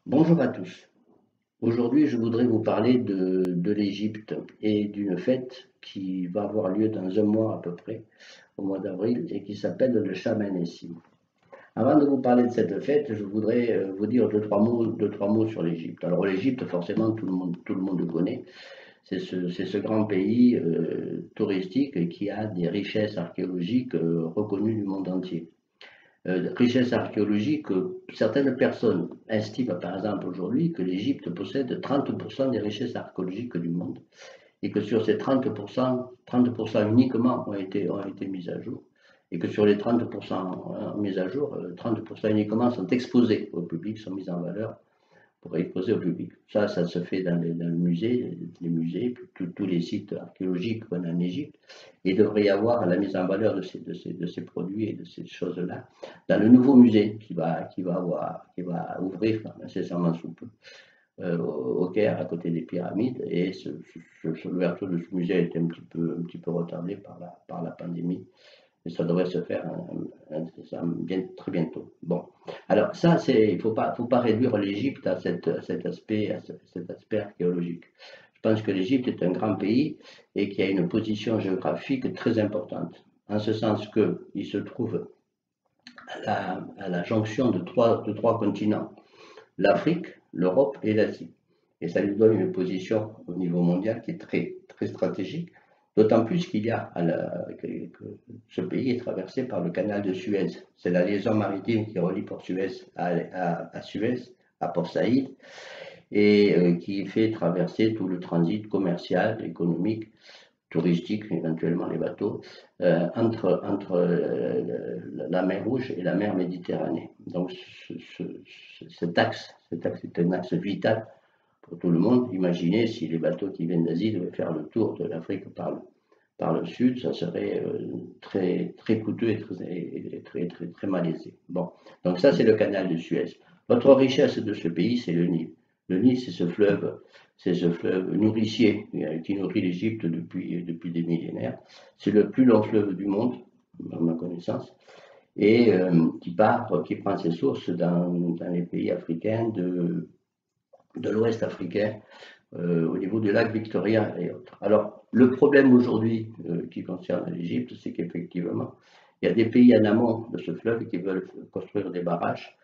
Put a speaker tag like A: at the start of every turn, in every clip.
A: Bonjour à tous. Aujourd'hui, je voudrais vous parler de l'Égypte et d'une fête qui va avoir lieu dans un mois à peu près, au mois d'avril, et qui s'appelle le Cham el-Nessim. Avant de vous parler de cette fête, je voudrais vous dire deux, trois mots sur l'Égypte. Alors l'Égypte, forcément, tout le monde le connaît. C'est ce grand pays touristique qui a des richesses archéologiques reconnues du monde entier. Richesses archéologiques, certaines personnes estiment par exemple aujourd'hui que l'Égypte possède 30% des richesses archéologiques du monde et que sur ces 30%, 30% uniquement ont été mises à jour et que sur les 30% mises à jour, 30% uniquement sont exposés au public, sont mis en valeur pour exposer au public. Ça se fait dans les musées, tous les sites archéologiques qu'on a en Égypte. Il devrait y avoir la mise en valeur de ces produits et de ces choses-là dans le nouveau musée qui va ouvrir incessamment sous peu au Caire, à côté des pyramides. Et l'ouverture de ce musée a été un petit peu retardée par la pandémie. Et ça devrait se faire très bientôt. Bon, alors ça, il ne faut pas réduire l'Égypte à cet aspect archéologique. Je pense que l'Égypte est un grand pays et qui a une position géographique très importante, en ce sens qu'il se trouve à la jonction de trois continents, l'Afrique, l'Europe et l'Asie. Et ça lui donne une position au niveau mondial qui est très, très stratégique. D'autant plus que ce pays est traversé par le canal de Suez. C'est la liaison maritime qui relie Port Suez à Suez, à Port Saïd, et qui fait traverser tout le transit commercial, économique, touristique, éventuellement les bateaux, entre la mer Rouge et la mer Méditerranée. Donc cet axe est un axe vital pour tout le monde. Imaginez si les bateaux qui viennent d'Asie devaient faire le tour de l'Afrique par le sud, ça serait très, très coûteux et très malaisé. Bon, donc ça c'est le canal de Suez. L'autre richesse de ce pays, c'est le Nil. Le Nil, c'est ce fleuve nourricier qui nourrit l'Égypte depuis des millénaires. C'est le plus long fleuve du monde, à ma connaissance, et qui prend ses sources dans les pays africains de l'Ouest africain, au niveau du lac Victoria et autres. Alors, le problème aujourd'hui qui concerne l'Égypte, c'est qu'effectivement, il y a des pays en amont de ce fleuve qui veulent construire des barrages,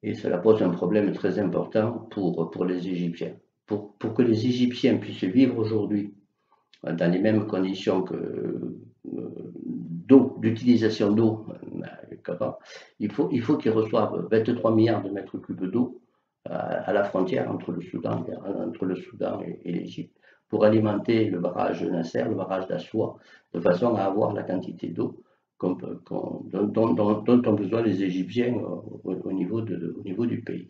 A: et cela pose un problème très important pour les Égyptiens. Pour que les Égyptiens puissent vivre aujourd'hui dans les mêmes conditions d'utilisation d'eau qu'avant, il faut qu'ils reçoivent 23 milliards de mètres cubes d'eau à la frontière entre le Soudan et l'Égypte pour alimenter le barrage de Nasser, le barrage d'Assoua, de façon à avoir la quantité d'eau dont ont besoin les Égyptiens au niveau du pays.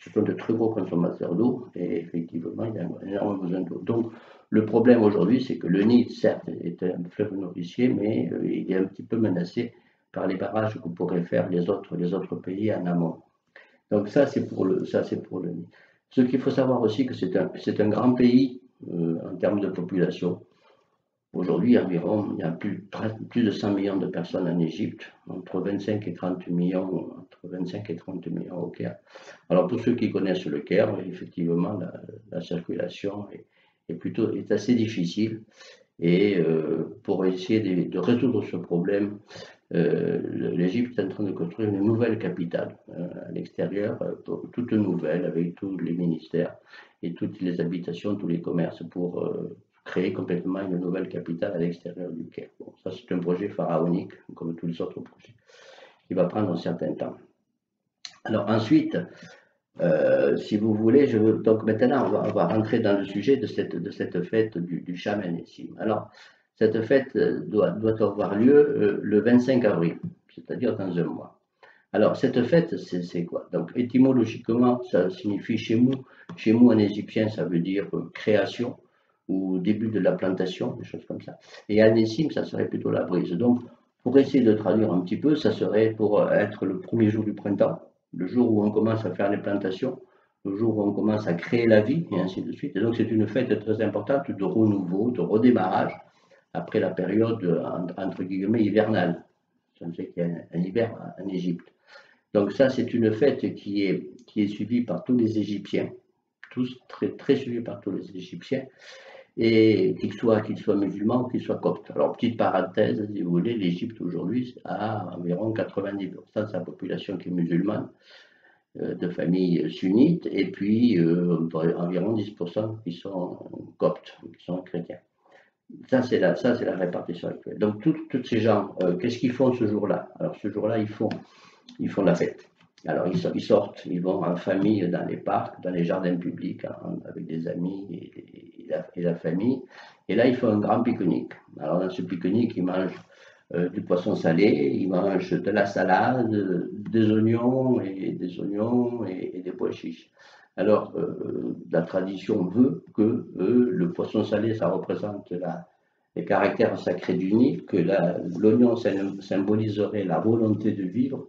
A: Ce sont de très gros consommateurs d'eau et effectivement, il y a énormément besoin d'eau. Donc, le problème aujourd'hui, c'est que le Nil, certes, est un fleuve nourricier, mais il est un petit peu menacé par les barrages que pourraient faire les autres pays en amont. Donc ça, c'est pour le Nil. Ce qu'il faut savoir aussi, que c'est un grand pays en termes de population. Aujourd'hui, environ, il y a plus de 100 millions de personnes en Égypte, entre 25 et 30 millions au Caire. Alors pour ceux qui connaissent le Caire, effectivement, la circulation est assez difficile. Et pour essayer de résoudre ce problème, l'Égypte est en train de construire une nouvelle capitale à l'extérieur, toute nouvelle, avec tous les ministères et toutes les habitations, tous les commerces, pour créer complètement une nouvelle capitale à l'extérieur du Caire. Bon, ça c'est un projet pharaonique, comme tous les autres projets, qui va prendre un certain temps. Alors ensuite, si vous voulez, donc maintenant on va rentrer dans le sujet de cette fête du Cham el-Nessim. Alors, cette fête doit avoir lieu le 25 avril, c'est-à-dire dans un mois. Alors, cette fête, c'est quoi? Donc, étymologiquement, ça signifie Shemu. Shemu en égyptien, ça veut dire création ou début de la plantation, des choses comme ça. Et el-Nessim, ça serait plutôt la brise. Donc, pour essayer de traduire un petit peu, ça serait pour être le premier jour du printemps, le jour où on commence à faire les plantations, le jour où on commence à créer la vie, et ainsi de suite. Et donc, c'est une fête très importante de renouveau, de redémarrage, après la période entre guillemets hivernale. On sait qu'il y a un hiver en Égypte. Donc ça, c'est une fête qui est suivie par tous les Égyptiens, tous très suivis par tous les Égyptiens, et qu'ils soient musulmans ou qu'ils soient coptes. Alors, petite parenthèse, si vous voulez, l'Égypte aujourd'hui a environ 90% de sa population qui est musulmane, de familles sunnites, et puis environ 10% qui sont coptes, qui sont chrétiens. Ça, c'est la répartition actuelle. Donc, tous ces gens, qu'est-ce qu'ils font ce jour-là? Alors, ce jour-là, ils font la fête. Alors, ils sortent, ils vont en famille dans les parcs, dans les jardins publics, avec des amis et la famille. Et là, ils font un grand pique-nique. Alors, dans ce pique-nique, ils mangent du poisson salé, ils mangent de la salade, des oignons et des pois chiches. Alors, la tradition veut que le poisson salé, ça représente les caractères sacrés du Nil, que l'oignon symboliserait la volonté de vivre,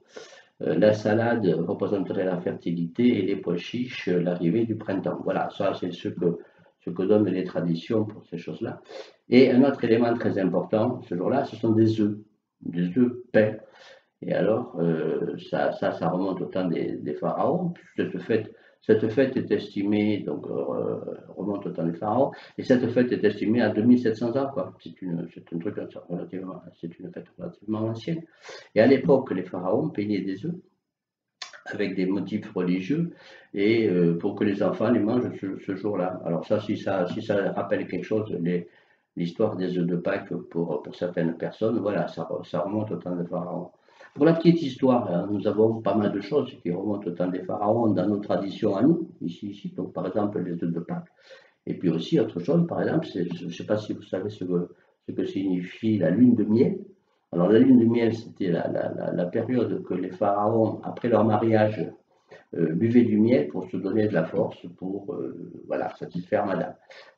A: la salade représenterait la fertilité et les pois chiches l'arrivée du printemps. Voilà, ça c'est ce que donnent les traditions pour ces choses-là. Et un autre élément très important ce jour-là, ce sont des œufs peints. Et alors, ça remonte au temps des pharaons. Cette fête est estimée, donc remonte au temps des pharaons, et cette fête est estimée à 2700 ans, quoi. C'est une fête relativement ancienne. Et à l'époque, les pharaons peignaient des œufs avec des motifs religieux, et pour que les enfants les mangent ce jour-là. Alors ça, si ça rappelle quelque chose, l'histoire des œufs de Pâques pour certaines personnes, voilà, ça remonte au temps des pharaons. Pour la petite histoire, hein, nous avons pas mal de choses qui remontent au temps des pharaons dans nos traditions à nous, ici. Donc, par exemple, les œufs de Pâques. Et puis aussi, autre chose, par exemple, je ne sais pas si vous savez ce que signifie la lune de miel. Alors, la lune de miel, c'était la période que les pharaons, après leur mariage, buvaient du miel pour se donner de la force, pour voilà, satisfaire madame.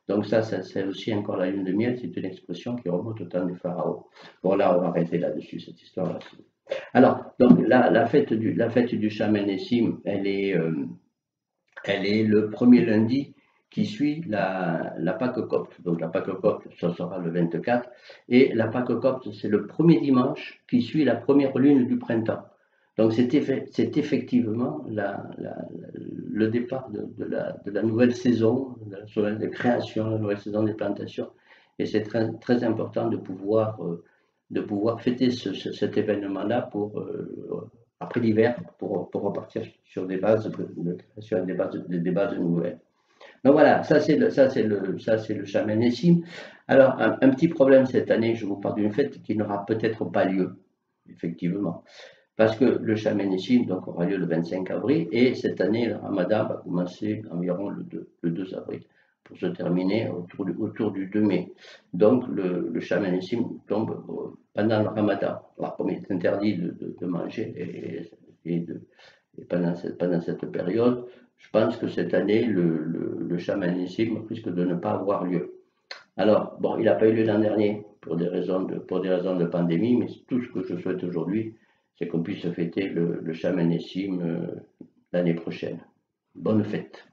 A: Donc ça c'est aussi encore la lune de miel, c'est une expression qui remonte au temps des pharaons. Bon, là, on va arrêter là-dessus, cette histoire-là. Alors, donc, la fête du Shaman Nessim, elle est le premier lundi qui suit la Pâque copte. Donc, la Pâque copte, ça sera le 24. Et la Pâque copte, c'est le premier dimanche qui suit la première lune du printemps. Donc, c'est effectivement le départ de la nouvelle saison, de création, la nouvelle saison des plantations. Et c'est très, très important de pouvoir fêter cet événement-là après l'hiver, pour repartir sur des bases des bases nouvelles. Donc voilà, ça c'est le Shaman Nessim. Alors un petit problème cette année, je vous parle d'une fête qui n'aura peut-être pas lieu, effectivement, parce que le Shaman Nessim donc aura lieu le 25 avril, et cette année le Ramadan va commencer environ le 2 avril, pour se terminer autour du 2 mai. Donc le Shaman Nessim tombe pendant le Ramadan. Alors, comme il est interdit de manger et pendant cette période, je pense que cette année, le chamanisme risque de ne pas avoir lieu. Alors, bon, il n'a pas eu lieu l'an dernier pour des raisons de pandémie, mais tout ce que je souhaite aujourd'hui, c'est qu'on puisse fêter le chamanisme l'année prochaine. Bonne fête.